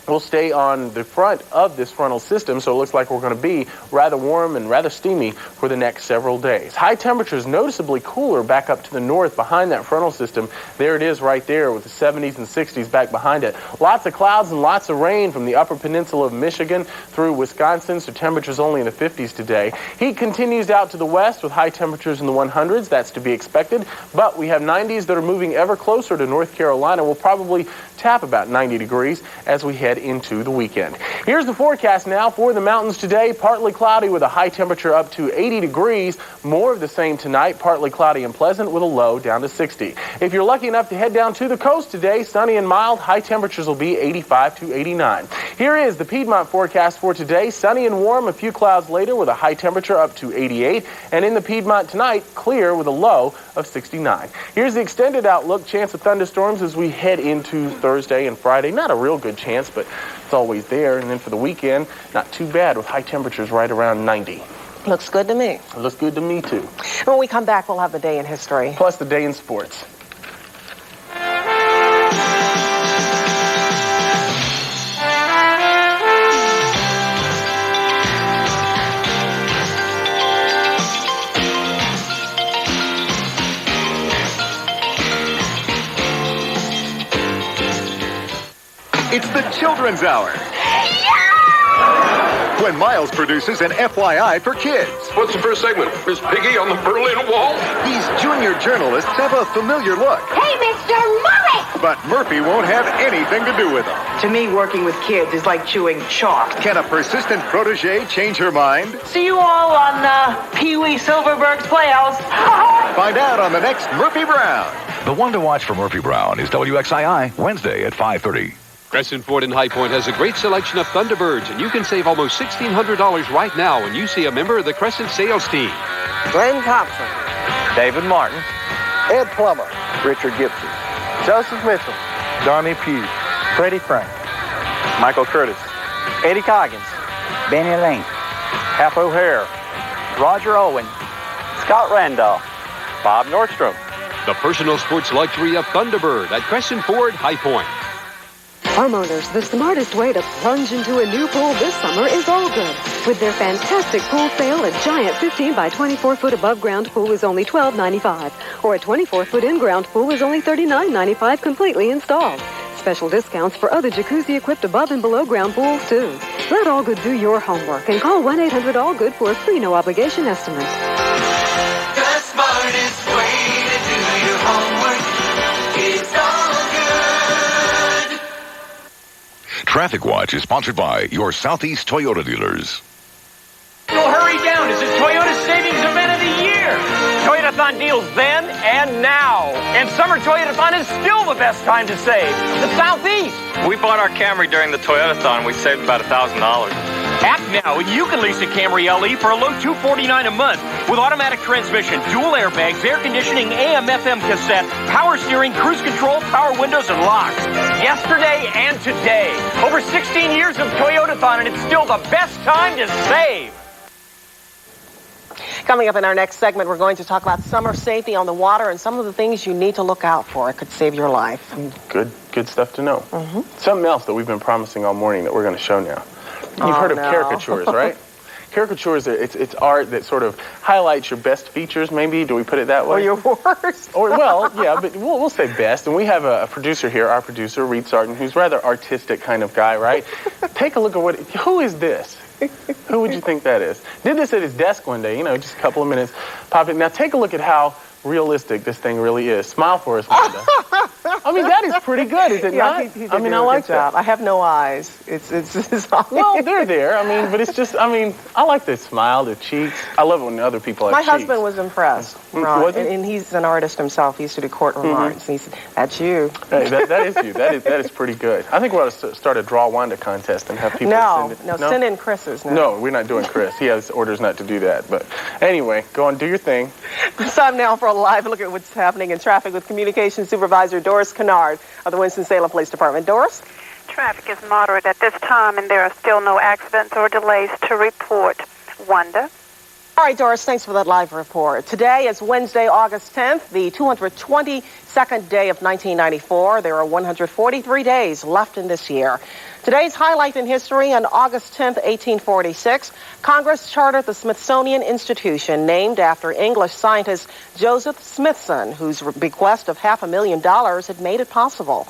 We'll stay on the front of this frontal system, so it looks like we're going to be rather warm and rather steamy for the next several days. High temperatures noticeably cooler back up to the north behind that frontal system. There it is right there with the 70s and 60s back behind it. Lots of clouds and lots of rain from the upper peninsula of Michigan through Wisconsin, so temperatures only in the 50s today. Heat continues out to the west with high temperatures in the 100s. That's to be expected, but we have 90s that are moving ever closer to North Carolina. We'll probably tap about 90 degrees as we head into the weekend. Here's the forecast now for the mountains today. Partly cloudy with a high temperature up to 80 degrees. More of the same tonight. Partly cloudy and pleasant with a low down to 60. If you're lucky enough to head down to the coast today, sunny and mild. High temperatures will be 85 to 89. Here is the Piedmont forecast for today. Sunny and warm. A few clouds later with a high temperature up to 88. And in the Piedmont tonight, clear with a low of 69. Here's the extended outlook. Chance of thunderstorms as we head into Thursday and Friday. Not a real good chance, but it's always there. And then for the weekend, not too bad with high temperatures right around 90. Looks good to me. It looks good to me, too. When we come back, we'll have the day in history. Plus the day in sports. It's the Children's Hour. When Miles produces an FYI for kids. What's the first segment? Is Piggy on the Berlin Wall? These junior journalists have a familiar look. Hey, Mr. Murray! But Murphy won't have anything to do with them. To me, working with kids is like chewing chalk. Can a persistent protege change her mind? See you all on Pee-wee Silverberg's Playhouse. Find out on the next Murphy Brown. The one to watch for Murphy Brown is WXII, Wednesday at 5:30. Crescent Ford in High Point has a great selection of Thunderbirds, and you can save almost $1,600 right now when you see a member of the Crescent sales team. Glenn Thompson, David Martin, Ed Plummer, Richard Gibson, Joseph Mitchell, Darmy Pugh, Freddie Frank, Michael Curtis, Eddie Coggins, Benny Lane, Hap O'Hare, Roger Owen, Scott Randolph, Bob Nordstrom. The personal sports luxury of Thunderbird at Crescent Ford High Point. Homeowners, the smartest way to plunge into a new pool this summer is All Good. With their fantastic pool sale, a giant 15 by 24 foot above ground pool is only $12.95, or a 24 foot in ground pool is only $39.95 completely installed. Special discounts for other jacuzzi equipped above and below ground pools too. Let All Good do your homework and call 1-800-ALL-GOOD for a free no obligation estimate. The smartest way to do your homework is All Good. Traffic Watch is sponsored by your Southeast Toyota dealers. Well, hurry down. It's a Toyota Savings Event of the Year. Toyotathon deals then and now. And summer Toyotathon is still the best time to save. The Southeast. We bought our Camry during the Toyotathon. We saved about $1,000. Act now and you can lease a Camry LE for a low $249 a month with automatic transmission, dual airbags, air conditioning, AM/FM cassette, power steering, cruise control, power windows, and locks. Yesterday and today. Over 16 years of Toyotathon, and it's still the best time to save. Coming up in our next segment, we're going to talk about summer safety on the water and some of the things you need to look out for. It could save your life. Good stuff to know. Something else that we've been promising all morning that we're going to show now. You've heard of caricatures, right? Caricatures, it's art that sort of highlights your best features, maybe. Do we put it that way? Or your worst. Or, well, yeah, but we'll say best. And we have a producer here, our producer, Reed Sarton, who's a rather artistic kind of guy, right? Take a look at who is this? Who would you think that is? Did this at his desk one day, just a couple of minutes. Pop it. Now take a look at how realistic this thing really is. Smile for us, Wanda. I mean, that is pretty good, is it not? I like that. I have no eyes. It's well, they're there. I mean, but it's just, I like the smile, the cheeks. I love it when other people have My cheeks. husband was impressed, Ron, was he? and he's an artist himself. He used to do courtroom arts. And he said, "That's you." Hey, that is you. That is pretty good. I think we ought to start a Draw Wanda contest and have people send it. No, send in Chris's. No, we're not doing Chris. He has orders not to do that. But anyway, go on, do your thing. It's time now for a live look at what's happening in traffic with Communications Supervisor Doris Kennard of the Winston-Salem Police Department. Doris? Traffic is moderate at this time, and there are still no accidents or delays to report. Wanda? All right, Doris, thanks for that live report. Today is Wednesday, August 10th, the 222nd day of 1994. There are 143 days left in this year. Today's highlight in history: on August 10th, 1846, Congress chartered the Smithsonian Institution, named after English scientist Joseph Smithson, whose bequest of $500,000 had made it possible.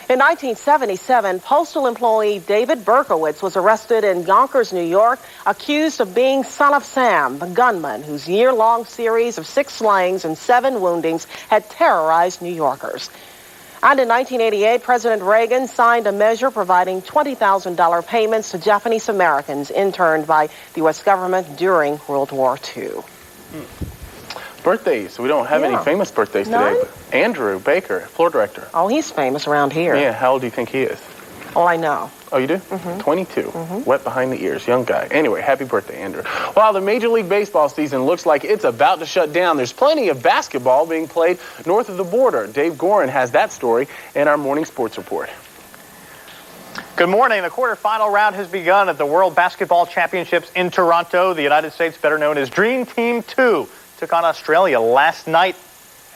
In 1977, postal employee David Berkowitz was arrested in Yonkers, New York, accused of being Son of Sam, the gunman whose year-long series of 6 slayings and 7 woundings had terrorized New Yorkers. And in 1988, President Reagan signed a measure providing $20,000 payments to Japanese Americans interned by the U.S. government during World War II. Birthdays. We don't have any famous birthdays today. But Andrew Baker, floor director. Oh, he's famous around here. Yeah, how old do you think he is? Oh, I know. Oh, you do? 22. Wet behind the ears. Young guy. Anyway, happy birthday, Andrew. While the Major League Baseball season looks like it's about to shut down, there's plenty of basketball being played north of the border. Dave Gorin has that story in our morning sports report. Good morning. The quarterfinal round has begun at the World Basketball Championships in Toronto. The United States, better known as Dream Team 2, took on Australia last night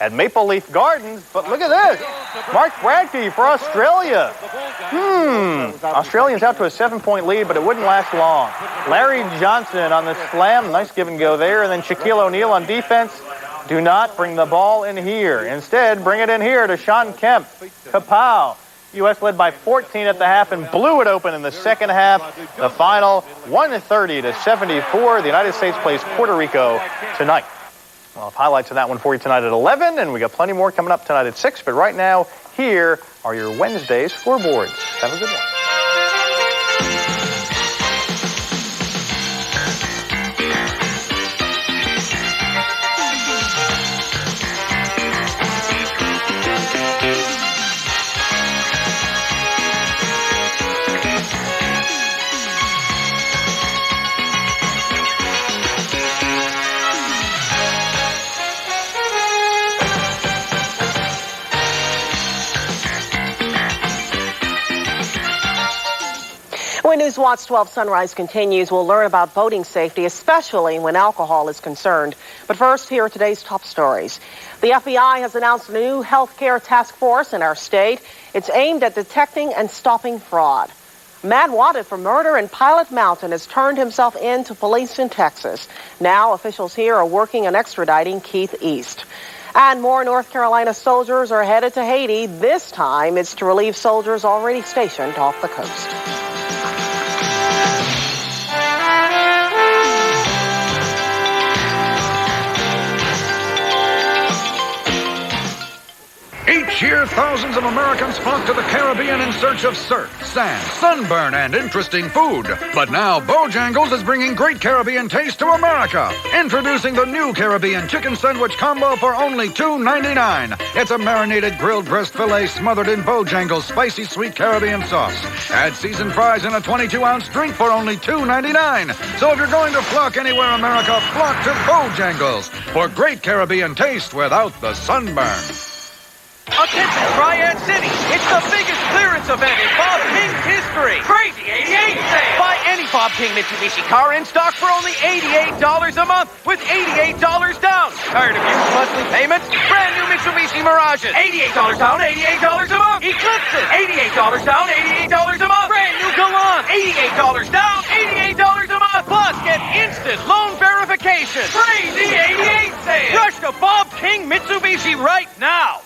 at Maple Leaf Gardens. But look at this. Mark Bradkey for Australia. Australians out to a 7-point lead, but it wouldn't last long. Larry Johnson on the slam. Nice give and go there. And then Shaquille O'Neal on defense. Do not bring the ball in here. Instead, bring it in here to Sean Kemp. Kapow. U.S. led by 14 at the half and blew it open in the second half. The final, 130-74. The United States plays Puerto Rico tonight. We'll have highlights of that one for you tonight at 11, and we got plenty more coming up tonight at 6. But right now, here are your Wednesday's scoreboards. Have a good one. When NewsWatch 12 Sunrise continues, we'll learn about boating safety, especially when alcohol is concerned. But first, here are today's top stories. The FBI has announced a new healthcare task force in our state. It's aimed at detecting and stopping fraud. A man wanted for murder in Pilot Mountain has turned himself in to police in Texas. Now, officials here are working on extraditing Keith East. And more North Carolina soldiers are headed to Haiti. This time, it's to relieve soldiers already stationed off the coast. Each year, thousands of Americans flock to the Caribbean in search of surf, sand, sunburn, and interesting food. But now, Bojangles is bringing great Caribbean taste to America. Introducing the new Caribbean chicken sandwich combo for only $2.99. It's a marinated grilled breast filet smothered in Bojangles spicy sweet Caribbean sauce. Add seasoned fries in a 22-ounce drink for only $2.99. So if you're going to flock anywhere America, flock to Bojangles for great Caribbean taste without the sunburn. Attention, Triad City! It's the biggest clearance event in Bob King's history! Crazy 88 sale! Buy any Bob King Mitsubishi car in stock for only $88 a month with $88 down! Tired of huge monthly payments? Brand new Mitsubishi Mirages! $88 down, $88 a month! Eclipses! $88 down, $88 a month! Brand new Gallant! $88 down, $88 a month! Plus, get instant loan verification! Crazy 88 sale! Rush to Bob King Mitsubishi right now!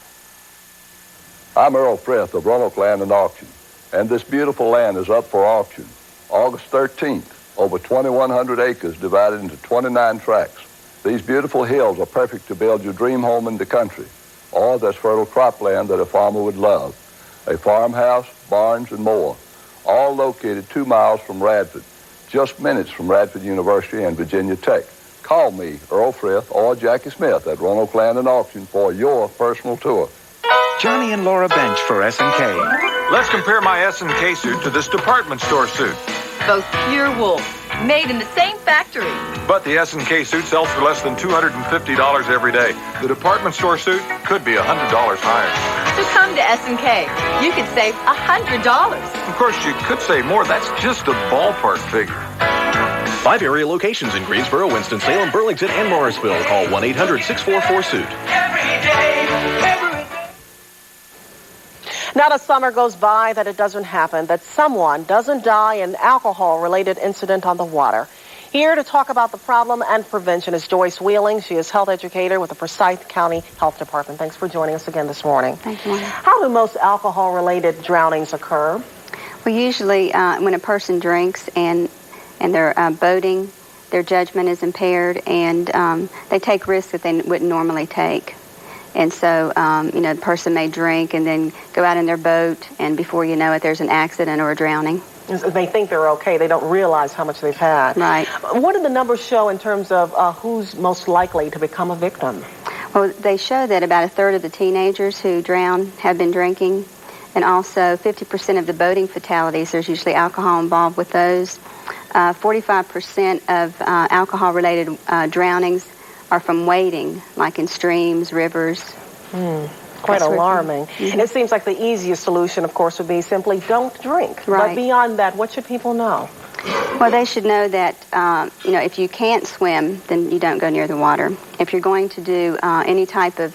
I'm Earl Frith of Roanoke Land and Auction, and this beautiful land is up for auction August 13th, over 2,100 acres divided into 29 tracts. These beautiful hills are perfect to build your dream home in the country, or this fertile cropland that a farmer would love. A farmhouse, barns, and more, all located 2 miles from Radford, just minutes from Radford University and Virginia Tech. Call me, Earl Frith, or Jackie Smith at Roanoke Land and Auction for your personal tour. Johnny and Laura Bench for S&K. Let's compare my S&K suit to this department store suit. Both pure wool, made in the same factory. But the S&K suit sells for less than $250 every day. The department store suit could be $100 higher. So come to S&K. You could save $100. Of course, you could save more. That's just a ballpark figure. 5 area locations in Greensboro, Winston-Salem, Burlington, and Morrisville. Call 1-800-644-SUIT. Every day. Not a summer goes by that it doesn't happen, that someone doesn't die in an alcohol-related incident on the water. Here to talk about the problem and prevention is Joyce Wheeling. She is health educator with the Forsyth County Health Department. Thanks for joining us again this morning. Thank you. How do most alcohol-related drownings occur? Well, usually when a person drinks and they're boating, their judgment is impaired, and they take risks that they wouldn't normally take. And so, the person may drink and then go out in their boat, and before you know it, there's an accident or a drowning. They think they're okay. They don't realize how much they've had. Right. What do the numbers show in terms of who's most likely to become a victim? Well, they show that about a third of the teenagers who drown have been drinking, and also 50% of the boating fatalities, there's usually alcohol involved with those. 45% of alcohol-related drownings are from wading, like in streams, rivers. Quite alarming. Mm-hmm. It seems like the easiest solution, of course, would be simply don't drink. Right. But beyond that, what should people know? Well, they should know that, if you can't swim, then you don't go near the water. If you're going to do any type of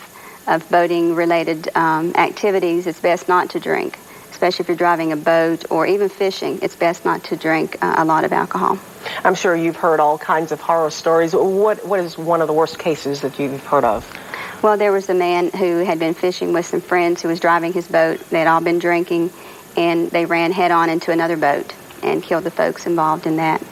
boating-related activities, it's best not to drink, especially if you're driving a boat or even fishing. It's best not to drink a lot of alcohol. I'm sure you've heard all kinds of horror stories. What is one of the worst cases that you've heard of? Well, there was a man who had been fishing with some friends who was driving his boat. They had all been drinking, and they ran head-on into another boat and killed the folks involved in that.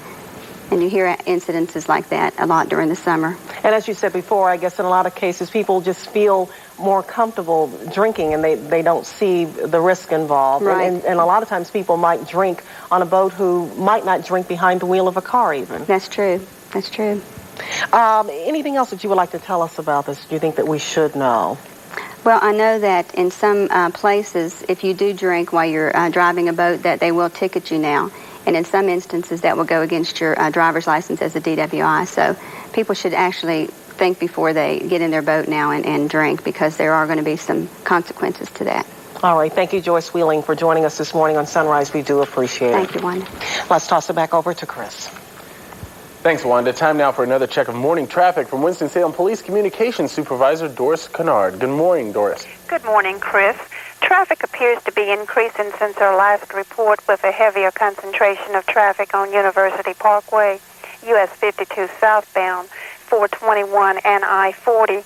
And you hear incidences like that a lot during the summer. And as you said before, I guess in a lot of cases, people just feel more comfortable drinking, and they don't see the risk involved. Right. And a lot of times people might drink on a boat who might not drink behind the wheel of a car even. That's true. That's true. Anything else that you would like to tell us about this, do you think that we should know? Well, I know that in some places, if you do drink while you're driving a boat, that they will ticket you now. And in some instances, that will go against your driver's license as a DWI. So people should actually think before they get in their boat now and drink, because there are going to be some consequences to that. All right. Thank you, Joyce Wheeling, for joining us this morning on Sunrise. We do appreciate it. Thank you, Wanda. Let's toss it back over to Chris. Thanks, Wanda. Time now for another check of morning traffic from Winston-Salem Police Communications Supervisor Doris Kennard. Good morning, Doris. Good morning, Chris. Traffic appears to be increasing since our last report, with a heavier concentration of traffic on University Parkway, US 52 southbound, 421 and I-40.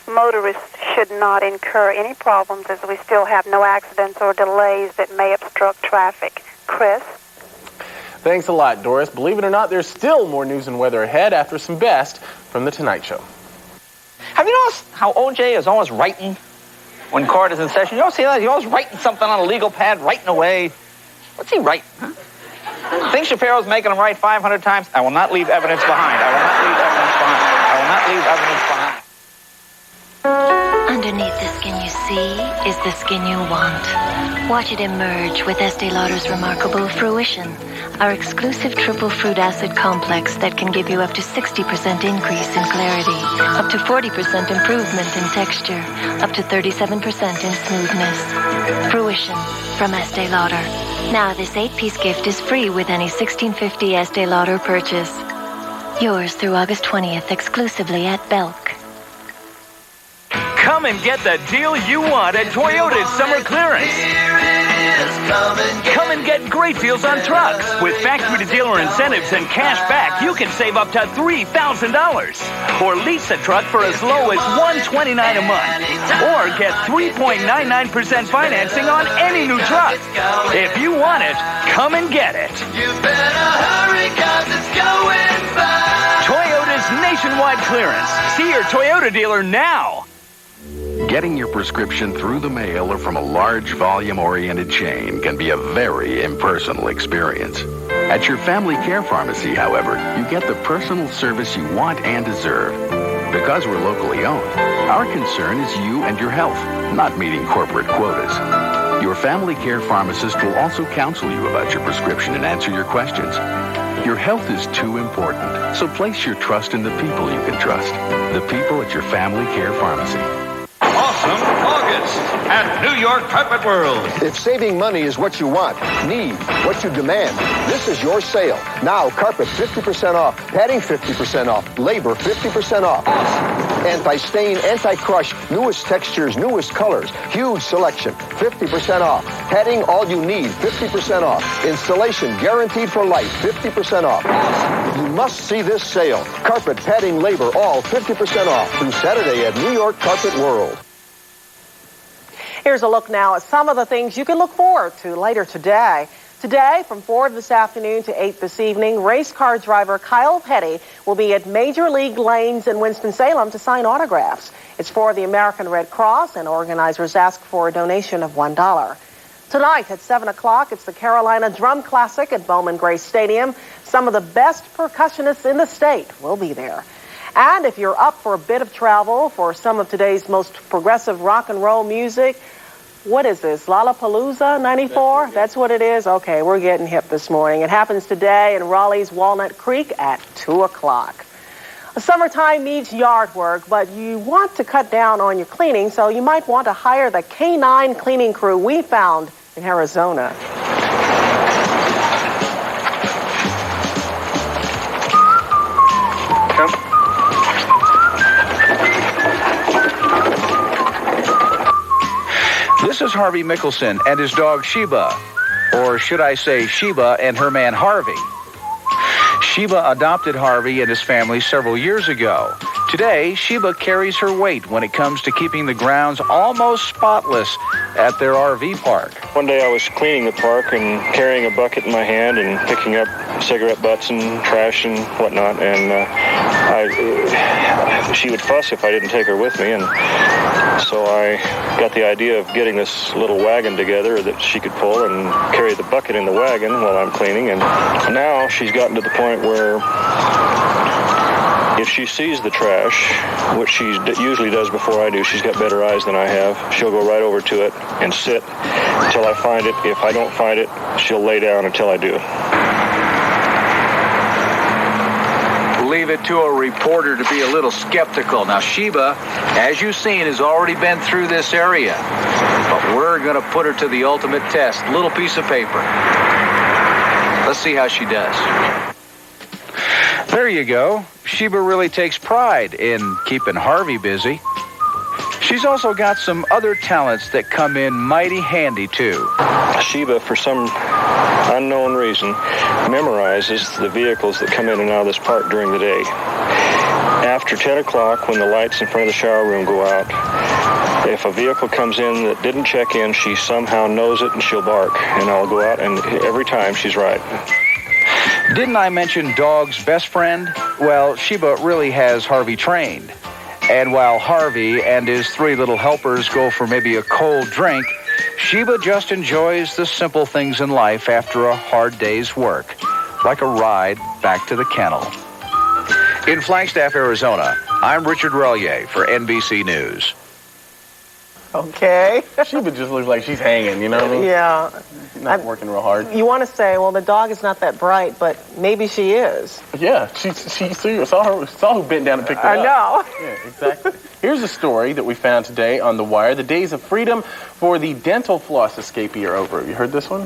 Motorists should not incur any problems as we still have no accidents or delays that may obstruct traffic. Chris? Thanks a lot, Doris. Believe it or not, there's still more news and weather ahead after some best from The Tonight Show. Have you noticed how OJ is always writing when court is in session? You don't see that? He's always writing something on a legal pad, writing away. What's he writing? Huh? Think Shapiro's making him write 500 times? I will not leave evidence behind. I will not leave evidence behind. I will not leave evidence behind. Underneath the skin you see is the skin you want. Watch it emerge with Estee Lauder's remarkable Fruition, our exclusive triple fruit acid complex that can give you up to 60% increase in clarity, up to 40% improvement in texture, up to 37% in smoothness. Fruition from Estee Lauder. Now this 8-piece gift is free with any 1650 Estee Lauder purchase. Yours through August 20th exclusively at Belk. Come and get the deal you want at Toyota's summer clearance. Come and get great deals on trucks. With factory-to-dealer incentives and cash back, you can save up to $3,000. Or lease a truck for as low as $129 a month. Or get 3.99% financing on any new truck. If you want it, come and get it. You better hurry 'cause it's going by. Toyota's nationwide clearance. See your Toyota dealer now. Getting your prescription through the mail or from a large volume-oriented chain can be a very impersonal experience. At your family care pharmacy, however, you get the personal service you want and deserve. Because we're locally owned, our concern is you and your health, not meeting corporate quotas. Your family care pharmacist will also counsel you about your prescription and answer your questions. Your health is too important, so place your trust in the people you can trust. The people at your family care pharmacy. Awesome August at New York Carpet World. If saving money is what you want, need, what you demand, this is your sale. Now, carpet 50% off, padding 50% off, labor 50% off. Anti-stain, anti-crush, newest textures, newest colors, huge selection, 50% off. Padding, all you need, 50% off. Installation guaranteed for life, 50% off. You must see this sale. Carpet, padding, labor, all 50% off through Saturday at New York Carpet World. Here's a look now at some of the things you can look forward to later today. Today, from 4 this afternoon to 8 this evening, race car driver Kyle Petty will be at Major League Lanes in Winston-Salem to sign autographs. It's for the American Red Cross, and organizers ask for a donation of $1. Tonight at 7 o'clock, it's the Carolina Drum Classic at Bowman Gray Stadium. Some of the best percussionists in the state will be there. And if you're up for a bit of travel for some of today's most progressive rock and roll music, what is this, Lollapalooza 94? That's what it is? Okay, we're getting hip this morning. It happens today in Raleigh's Walnut Creek at 2 o'clock. Summertime needs yard work, but you want to cut down on your cleaning, so you might want to hire the K9 cleaning crew we found in Arizona. This is Harvey Mickelson and his dog Sheba, or should I say Sheba and her man Harvey. Sheba adopted Harvey and his family several years ago. Today, Sheba carries her weight when it comes to keeping the grounds almost spotless at their RV park. One day I was cleaning the park and carrying a bucket in my hand and picking up cigarette butts and trash and whatnot, and she would fuss if I didn't take her with me, and so I got the idea of getting this little wagon together that she could pull and carry the bucket in the wagon while I'm cleaning, and now she's gotten to the point where if she sees the trash, which she usually does before I do, she's got better eyes than I have, she'll go right over to it and sit until I find it. If I don't find it, she'll lay down until I do. leave it to a reporter to be a little skeptical. Now, Sheba, as you've seen, has already been through this area. But we're going to put her to the ultimate test. Little piece of paper. Let's see how she does. There you go. Sheba really takes pride in keeping Harvey busy. She's also got some other talents that come in mighty handy, too. Sheba, for some unknown reason, memorizes the vehicles that come in and out of this park during the day. After 10 o'clock, when the lights in front of the shower room go out, if a vehicle comes in that didn't check in, she somehow knows it and she'll bark. And I'll go out, and every time she's right. Didn't I mention dog's best friend? Well, Sheba really has Harvey trained. And while Harvey and his three little helpers go for maybe a cold drink, Sheba just enjoys the simple things in life after a hard day's work, like a ride back to the kennel. In Flagstaff, Arizona, I'm Richard Relier for NBC News. Okay. Sheba just looks like she's hanging, you know what I mean? Yeah. Not working real hard. You want to say, well, the dog is not that bright, but maybe she is. Yeah, she saw who bent down and picked her up. I know. Yeah, exactly. Here's a story that we found today on The Wire. The days of freedom for the dental floss escapee are over. Have you heard this one?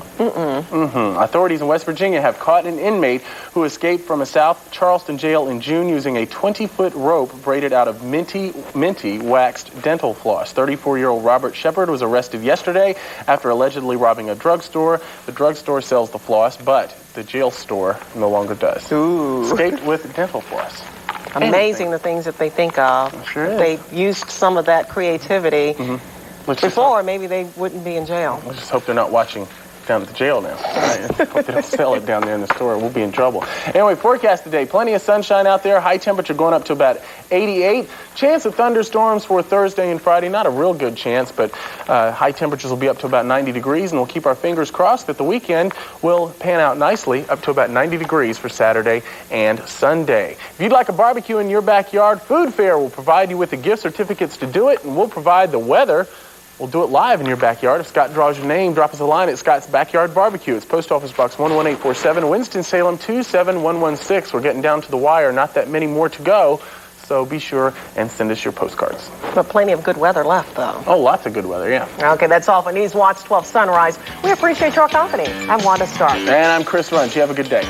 Authorities in West Virginia have caught an inmate who escaped from a South Charleston jail in June using a 20-foot rope braided out of minty waxed dental floss. 34-year-old Robert Shepard was arrested yesterday after allegedly robbing a drugstore. The drugstore sells the floss, but the jail store no longer does. Ooh. Escaped with dental floss. Amazing the things that they think of. Sure if they used some of that creativity before, maybe they wouldn't be in jail. Let's just hope they're not watching down at the jail now. Right? Hope they don't sell it down there in the store. We'll be in trouble. Anyway, forecast today. Plenty of sunshine out there. High temperature going up to about 88. Chance of thunderstorms for Thursday and Friday. Not a real good chance, but high temperatures will be up to about 90 degrees, and we'll keep our fingers crossed that the weekend will pan out nicely, up to about 90 degrees for Saturday and Sunday. If you'd like a barbecue in your backyard, Food Fair will provide you with the gift certificates to do it, and we'll provide the weather. We'll do it live in your backyard. If Scott draws your name, drop us a line at Scott's Backyard Barbecue. It's Post Office Box 11847, Winston-Salem 27116. We're getting down to the wire. Not that many more to go, so be sure and send us your postcards. But plenty of good weather left, though. Oh, lots of good weather, yeah. Okay, that's all for NewsWatch 12 Sunrise. We appreciate your company. I'm Wanda Starke. And I'm Chris Runge. You have a good day.